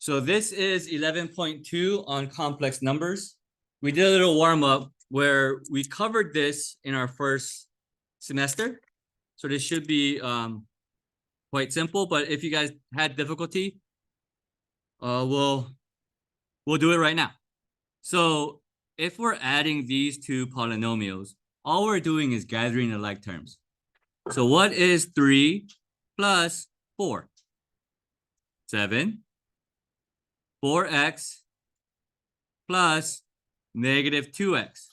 So this is 11.2 on complex numbers. We did a little warm up where we covered this in our first semester. So this should be quite simple, but if you guys had difficulty, we'll do it right now. So if we're adding these two polynomials, all we're doing is gathering the like terms. So what is 3 plus 4? 7. 4x plus negative 2x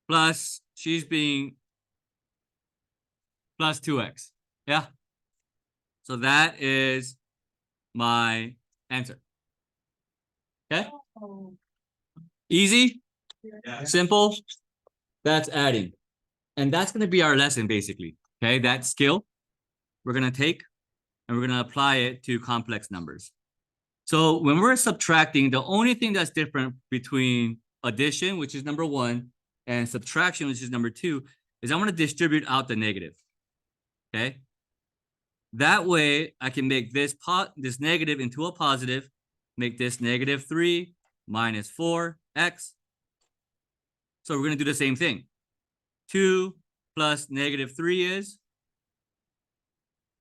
plus she's being plus 2x. Yeah. So that is my answer. Okay. Easy. Yeah. Simple. That's adding. And that's going to be our lesson basically. Okay. That skill we're going to take and we're going to apply it to complex numbers. So when we're subtracting, the only thing that's different between addition, which is number 1, and subtraction, which is number 2, is I'm going to distribute out the negative. Okay. That way I can make this negative into a positive, make this negative 3 minus 4x. So we're going to do the same thing. 2 plus negative 3 is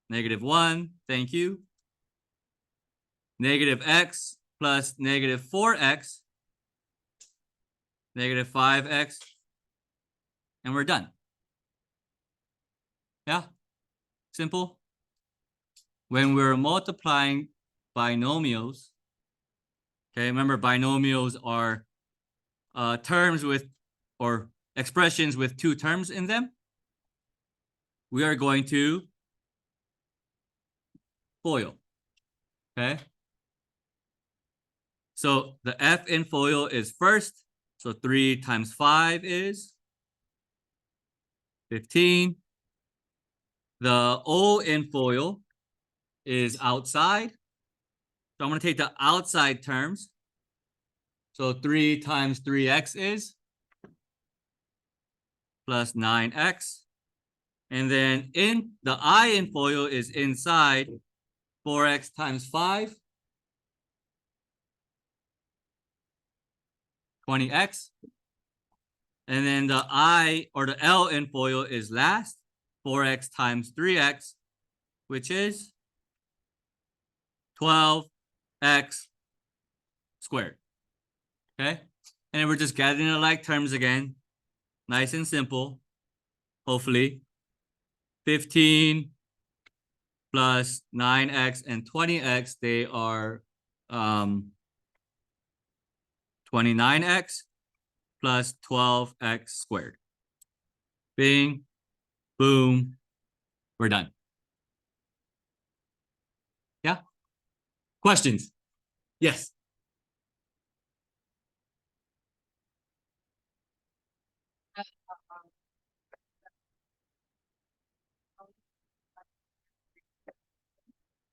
negative 1. Thank you. Negative x plus negative 4x, negative 5x, and we're done. Yeah, simple. When we're multiplying binomials, okay, remember binomials are terms with, or expressions with 2 terms in them. We are going to FOIL, okay? So the F in FOIL is first. So 3 times 5 is 15. The O in FOIL is outside. So I'm going to take the outside terms. So 3 times 3x is plus 9x. And then in the I in FOIL is inside. 4x times 5. 20x. And then the I or the L in FOIL is last. 4x times 3x, which is 12x squared. Okay. And we're just gathering the like terms again. Nice and simple. Hopefully. 15 plus 9x and 20x, they are 29x plus 12x squared. Bing, boom, we're done. Yeah? Questions? Yes.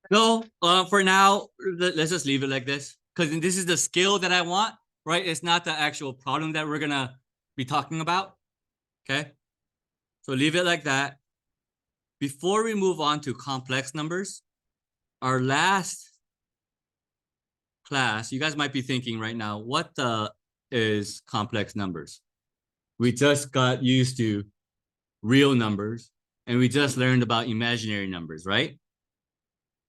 No, for now, let's just leave it like this. Because this is the skill that I want, right? It's not the actual problem that we're going to be talking about. Okay? So leave it like that. Before we move on to complex numbers, our last class, you guys might be thinking right now, what is complex numbers? We just got used to real numbers and we just learned about imaginary numbers, right?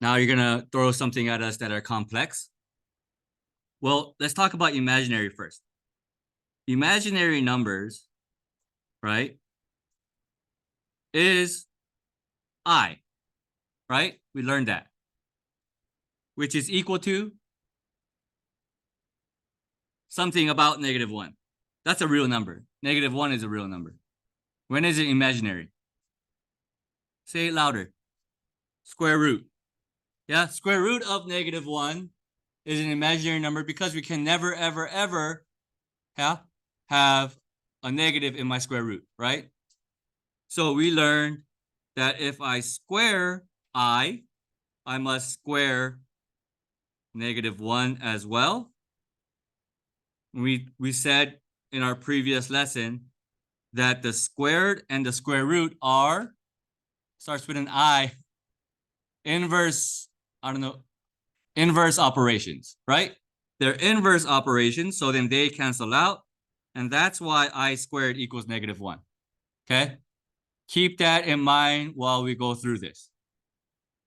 Now you're gonna throw something at us that are complex. Well, let's talk about imaginary first. Imaginary numbers, right, is I, right? We learned that, which is equal to something about -1. That's a real number. -1 is a real number. When is it imaginary? Say it louder. Square root. Yeah, square root of -1 is an imaginary number because we can never, ever, ever have a negative in my square root, right? So we learned that if I square I must square -1 as well. We said in our previous lesson that the squared and the square root are, starts with an I, inverse, I don't know, inverse operations, right? They're inverse operations, so then they cancel out. And that's why I squared equals -1. Okay? Keep that in mind while we go through this.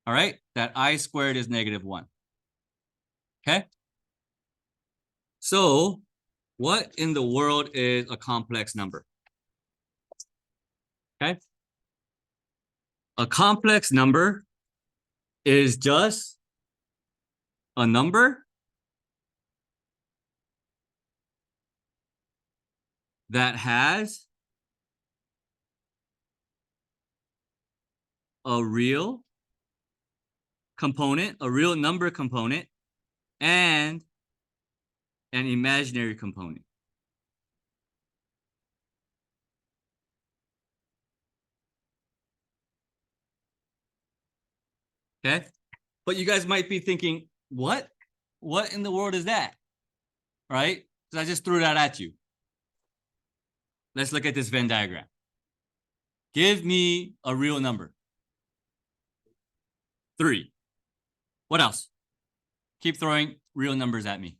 All right? That I squared is -1. Okay? So what in the world is a complex number? Okay? A complex number is just a number that has a real component, a real number component, and an imaginary component. Okay? But you guys might be thinking, what? What in the world is that? Right? So I just threw that at you. Let's look at this Venn diagram. Give me a real number. 3. What else? Keep throwing real numbers at me.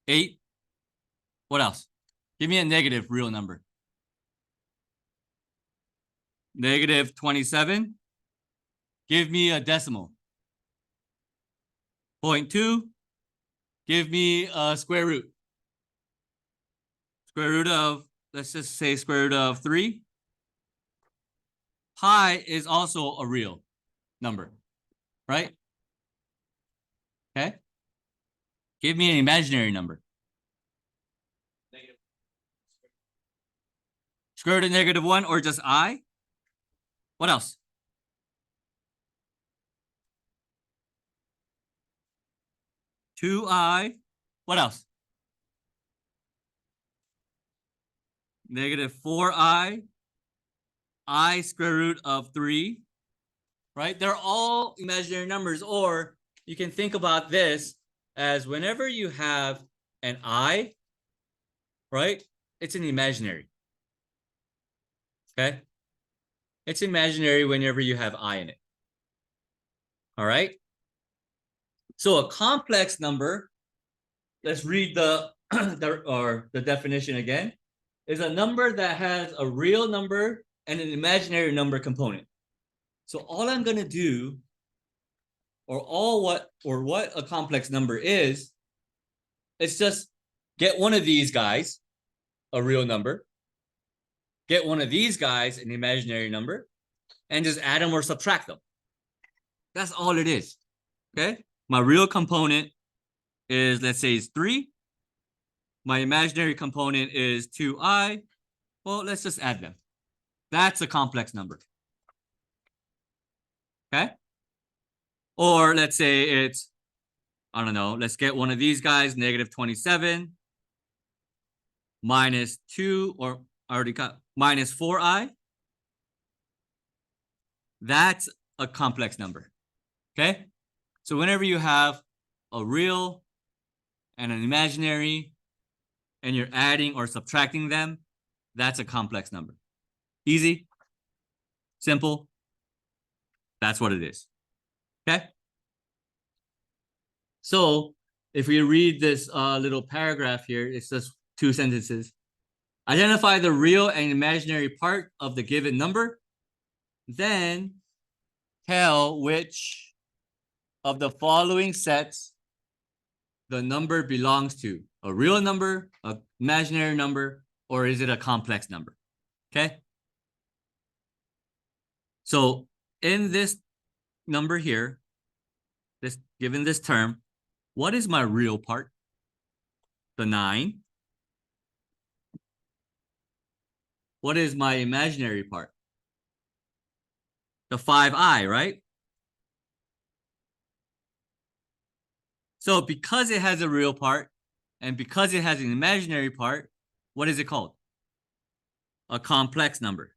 8. What else? Give me a negative real number. -27. Give me a decimal. 0.2. Give me a square root. Square root of, let's just say square root of 3. Pi is also a real number, right? Okay. Give me an imaginary number. Square root of -1 or just I. What else? Two I. What else? -4I. I square root of 3. Right? They're all imaginary numbers. Or you can think about this as whenever you have an I, right? It's an imaginary. Okay? It's imaginary whenever you have I in it. All right? So a complex number, let's read the definition again, is a number that has a real number and an imaginary number component. So all I'm going to do, what a complex number is, it's just get one of these guys, a real number, get one of these guys, an imaginary number, and just add them or subtract them. That's all it is. Okay? My real component is, let's say, is 3. My imaginary component is 2I. Well, let's just add them. That's a complex number. Okay? Or let's say it's, I don't know, let's get one of these guys, -27 minus 2, or I already got minus 4I. That's a complex number. Okay? So whenever you have a real and an imaginary and you're adding or subtracting them, that's a complex number. Easy, simple. That's what it is. Okay? So if we read this little paragraph here, it's just 2 sentences. Identify the real and imaginary part of the given number. Then tell which of the following sets the number belongs to. A real number, an imaginary number, or is it a complex number? Okay? So in this number here, given this term, what is my real part? The 9. What is my imaginary part? The 5I, right? So because it has a real part and because it has an imaginary part, what is it called? A complex number.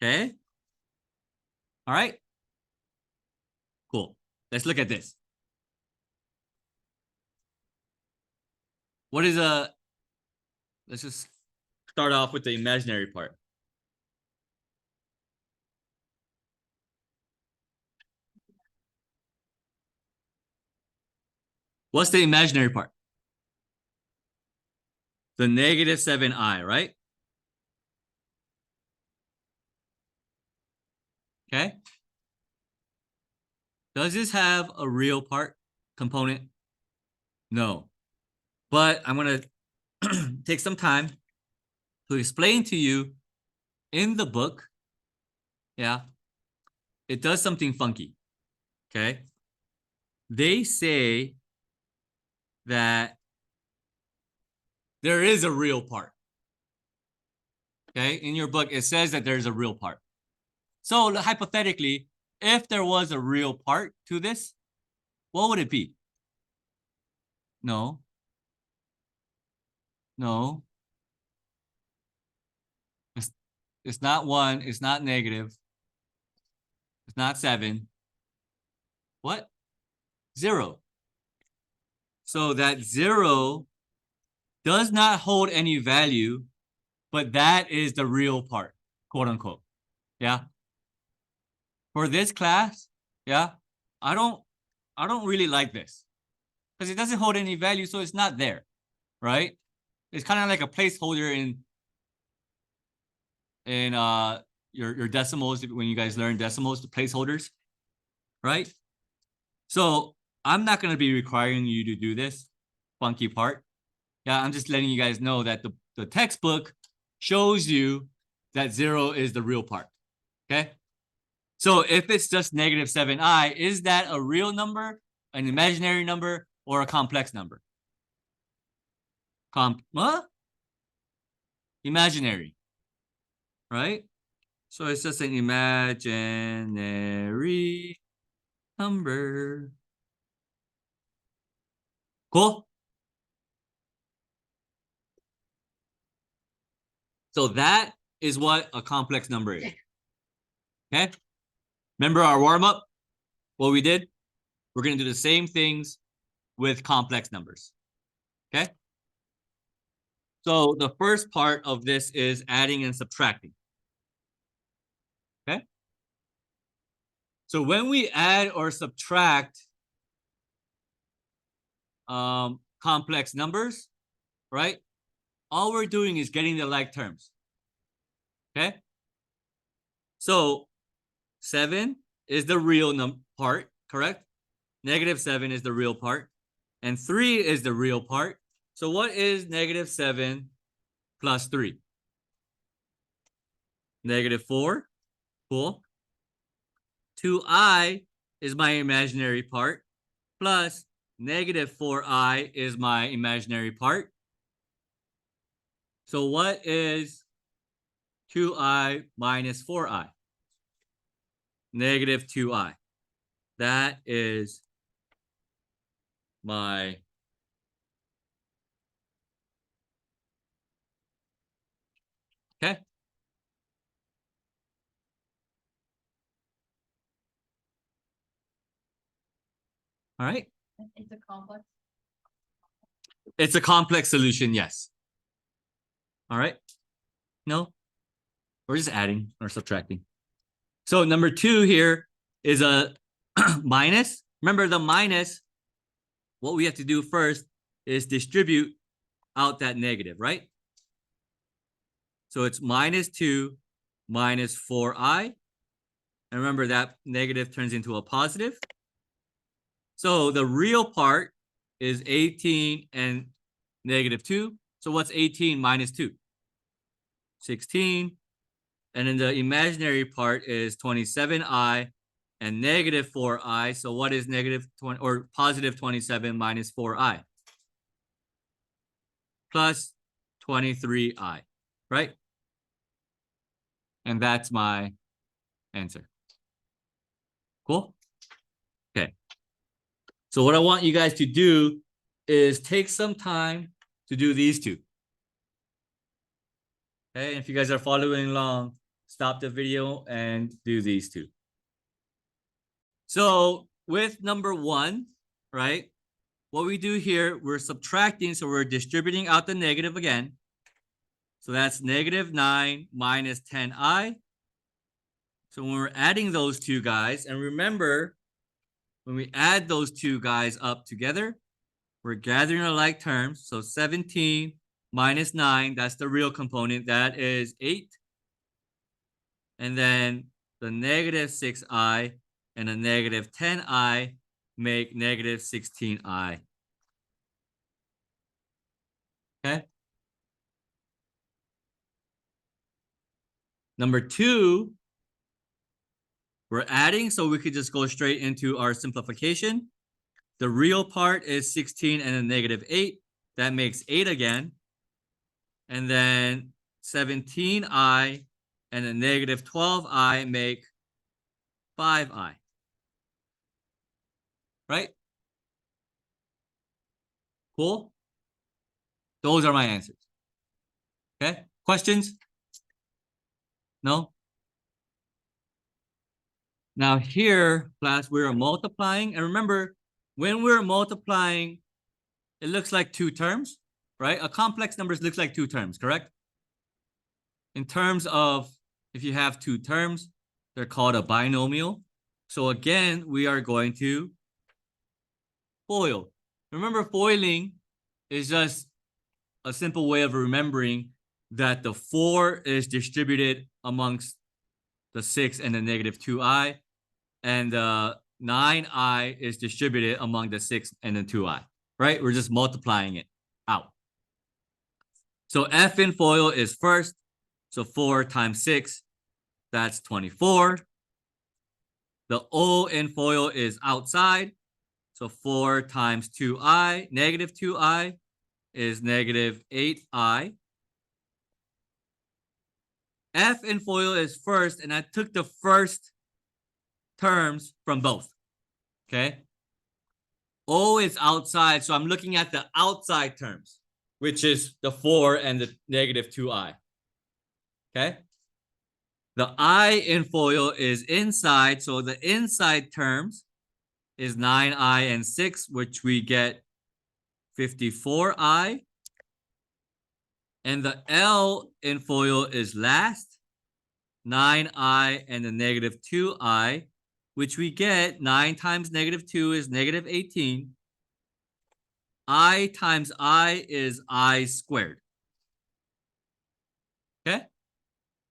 Okay? All right? Cool. Let's look at this. What is let's just start off with the imaginary part. What's the imaginary part? The negative 7i, right? Okay. Does this have a real part component? No. But I'm going to take some time to explain to you in the book. Yeah. It does something funky. Okay. They say that there is a real part. Okay. In your book, it says that there's a real part. So hypothetically, if there was a real part to this, what would it be? No. No. It's not 1. It's not negative. It's not 7. What? 0. So that 0 does not hold any value, but that is the real part, quote unquote. Yeah. For this class, yeah, I don't really like this because it doesn't hold any value, so it's not there, right? It's kind of like a placeholder in your decimals when you guys learn decimals, the placeholders, right? So I'm not going to be requiring you to do this funky part. Yeah, I'm just letting you guys know that the textbook shows you that 0 is the real part. Okay. So if it's just negative 7i, is that a real number, an imaginary number, or a complex number? Imaginary, right? So it's just an imaginary number. Cool. So that is what a complex number is. Okay. Remember our warm-up? What we did? We're going to do the same things with complex numbers. Okay. So the first part of this is adding and subtracting. Okay. So when we add or subtract complex numbers, right? All we're doing is getting the like terms. Okay. So 7 is the real part, correct? Negative 7 is the real part. And 3 is the real part. So what is negative 7 plus 3? Negative 4. Cool. 2i is my imaginary part, plus negative 4i is my imaginary part. So what is 2i minus 4i? Negative 2i. That is my okay. All right. It's a complex. It's a complex solution, yes. All right. No, we're just adding or subtracting. So number 2 here is a minus. Remember the minus, what we have to do first is distribute out that negative, right? So it's minus 2 minus 4i. And remember that negative turns into a positive. So the real part is 18 and negative 2. So what's 18 minus 2? 16. And then the imaginary part is 27i and negative 4i. So what is negative 20 or positive 27 minus 4i? Plus 23i, right? And that's my answer. Cool? Okay. So what I want you guys to do is take some time to do these two. Okay, if you guys are following along, stop the video and do these two. So with number 1, right? What we do here, we're subtracting, so we're distributing out the negative again. So that's negative 9 minus 10i. So when we're adding those two guys, and remember, when we add those two guys up together, we're gathering our like terms. So 17 minus 9, that's the real component. That is 8. And then the negative 6i and a negative 10i make negative 16i. Okay. Number 2, we're adding, so we could just go straight into our simplification. The real part is 16 and a negative 8. That makes 8 again. And then 17i and a negative 12i make 5i. Right? Cool? Those are my answers. Okay? Questions? No? Now here, class, we're multiplying. And remember, when we're multiplying, it looks like two terms, right? A complex number looks like two terms, correct? In terms of, if you have two terms, they're called a binomial. So again, we are going to FOIL. Remember, foiling is just a simple way of remembering that the 4 is distributed amongst the 6 and the negative 2i, and the 9i is distributed among the 6 and the 2i, right? We're just multiplying it out. So F in FOIL is first. So 4 times 6, that's 24. The O in FOIL is outside. So 4 times 2i, negative 2i, is negative 8i. F in FOIL is first, and I took the first terms from both. Okay. O is outside, so I'm looking at the outside terms, which is the 4 and the negative 2i. Okay. The I in FOIL is inside, so the inside terms is 9i and 6, which we get 54i. And the L in FOIL is last, 9i and the negative 2i, which we get 9 times negative 2 is negative 18. I times I is I squared. Okay?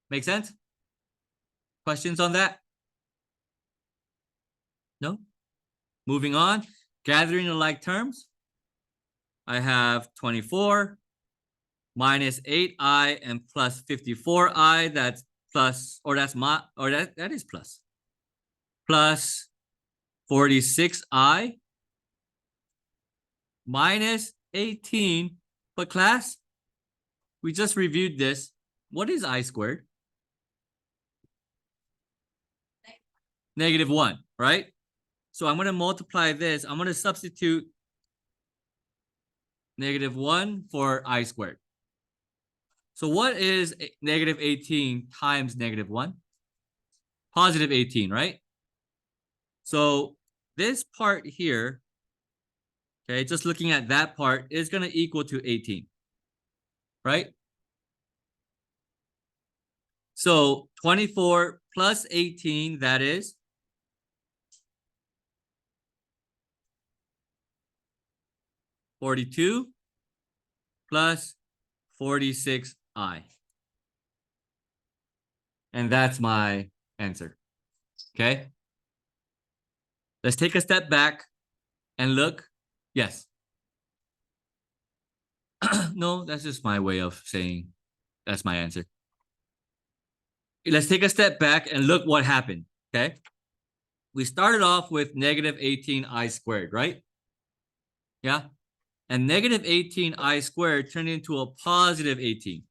Make sense? Questions on that? No? Moving on. Gathering the like terms. I have 24 minus 8i and plus 54i. That's plus, or that's my, or that is plus. Plus 46i minus 18. But class, we just reviewed this. What is I squared? Negative 1, right? So I'm going to multiply this. I'm going to substitute negative 1 for I squared. So what is negative 18 times negative 1? Positive 18, right? So this part here, okay, just looking at that part, is going to equal to 18, right? So 24 plus 18, that is 42 plus 46i. And that's my answer. Okay. Let's take a step back and look. Yes. No, that's just my way of saying that's my answer. Let's take a step back and look what happened. Okay. We started off with negative 18i squared, right? Yeah. And negative 18i squared turned into a positive 18.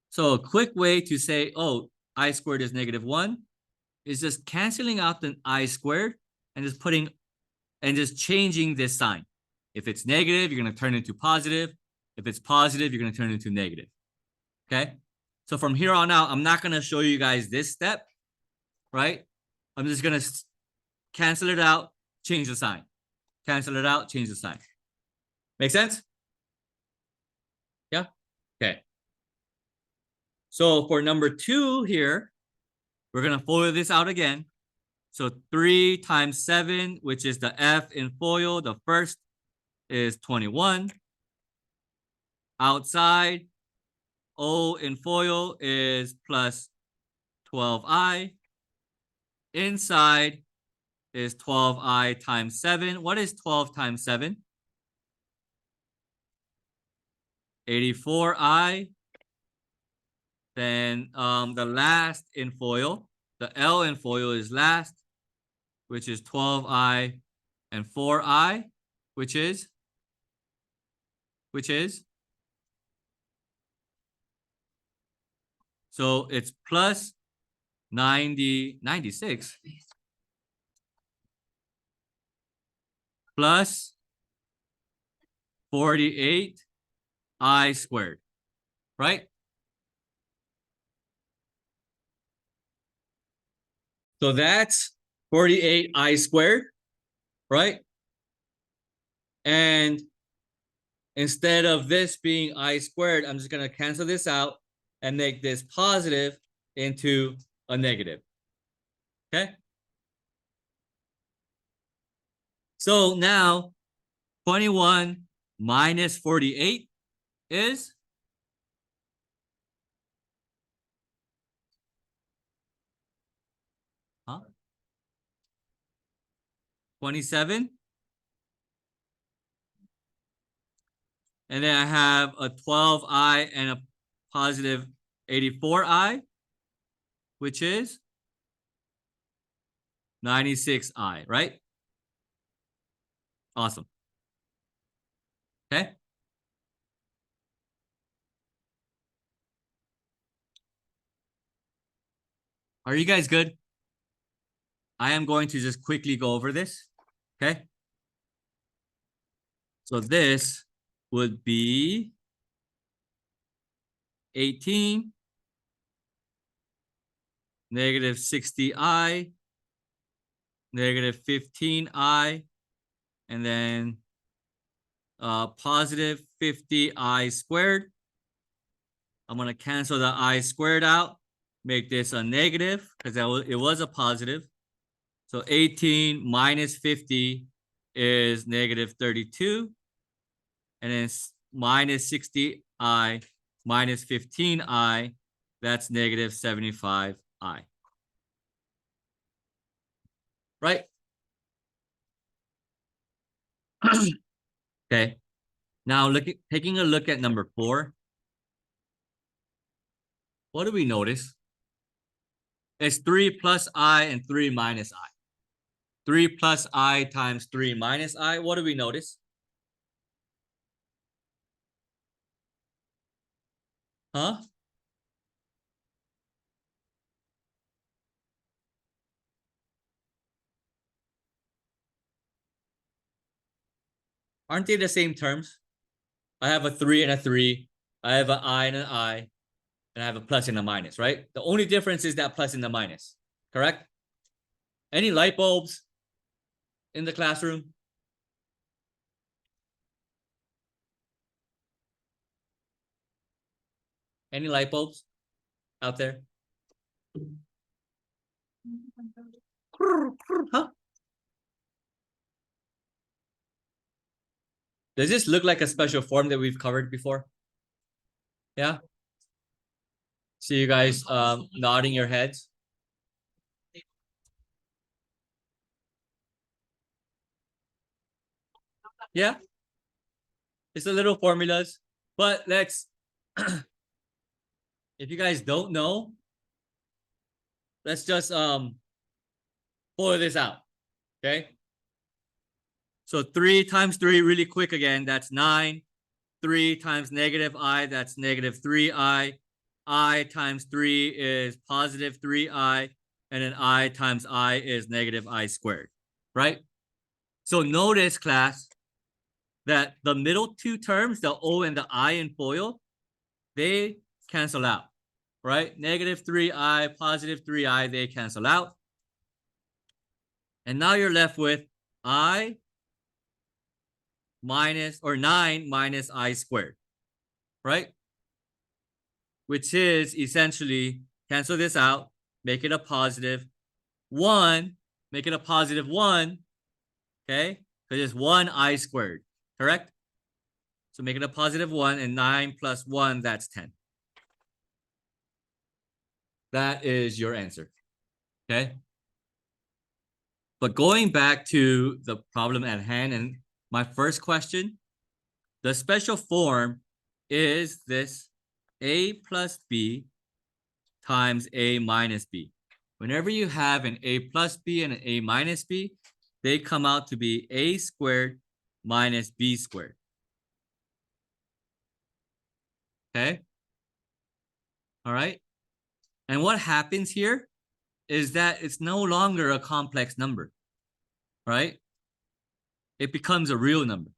So a quick way to say, oh, I squared is negative 1 is just canceling out the I squared and just putting and just changing this sign. If it's negative, you're going to turn it into positive. If it's positive, you're going to turn it into negative. Okay. So from here on out, I'm not going to show you guys this step, right? I'm just going to cancel it out, change the sign. Cancel it out, change the sign. Make sense? Yeah. So for number 2 here, we're going to FOIL this out again. So 3 times 7, which is the F in FOIL, the first is 21. Outside, O in FOIL is plus 12i. Inside is 12i times 7. What is 12 times 7? 84i. Then the last in FOIL, the L in FOIL is last, which is 12i, and 4i, which is so it's plus 96 plus 48i squared, right? So that's 48i squared, right? And instead of this being I squared, I'm just going to cancel this out and make this positive into a negative. Okay? So now 21 minus 48 is 27. And then I have a 12i and a positive 84i, which is 96i, right? Awesome. Okay. Are you guys good? I am going to just quickly go over this. Okay. So this would be 18, negative 60i, negative 15i, and then positive 50i squared. I'm going to cancel the I squared out, make this a negative because it was a positive. So 18 minus 50 is negative 32. And then minus 60i minus 15i, that's negative 75i. Right? Okay. Now taking a look at number 4. What do we notice? It's 3 plus I and 3 minus I. 3 plus I times 3 minus I. What do we notice? Huh? Aren't they the same terms? I have a 3 and a 3. I have an I and an I. And I have a plus and a minus, right? The only difference is that plus and the minus, correct? Any light bulbs in the classroom? Any light bulbs out there? Huh? Does this look like a special form that we've covered before? Yeah? See you guys nodding your heads. Yeah? It's the little formulas. But let's, if you guys don't know, let's just pull this out, okay? So 3 times 3 really quick again, that's 9. 3 times negative I, that's negative 3i. I times 3 is positive 3i. And then I times I is negative I squared, right? So notice, class, that the middle two terms, the O and the I in FOIL, they cancel out, right? Negative 3i, positive 3i, they cancel out. And now you're left with I minus, or 9 minus I squared, right? which is essentially cancel this out, make it a positive 1, make it a positive 1, okay? Because it's 1i squared, correct? So make it a positive 1, and 9 plus 1, that's 10. That is your answer, okay? But going back to the problem at hand and my first question, the special form is this a plus b times a minus b. Whenever you have an a plus b and an a minus b, they come out to be a squared minus b squared. Okay? All right? And what happens here is that it's no longer a complex number, right? It becomes a real number.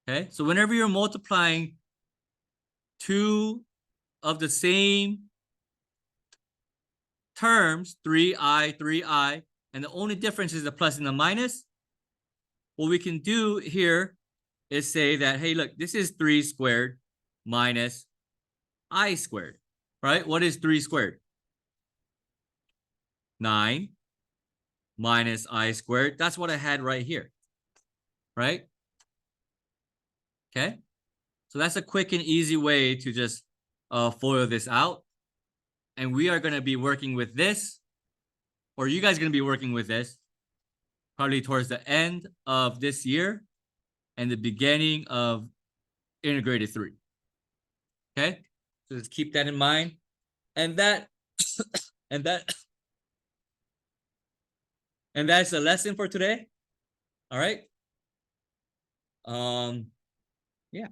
Okay? So whenever you're multiplying two of the same terms, 3i, and the only difference is the plus and the minus, what we can do here is say that, hey, look, this is 3 squared minus I squared, right? What is 3 squared? 9 minus I squared. That's what I had right here, right? Okay. So that's a quick and easy way to just FOIL this out. And we are going to be working with this, or you guys are going to be working with this probably towards the end of this year and the beginning of integrated 3. Okay. So just keep that in mind. And that, and that's the lesson for today. All right. Yeah.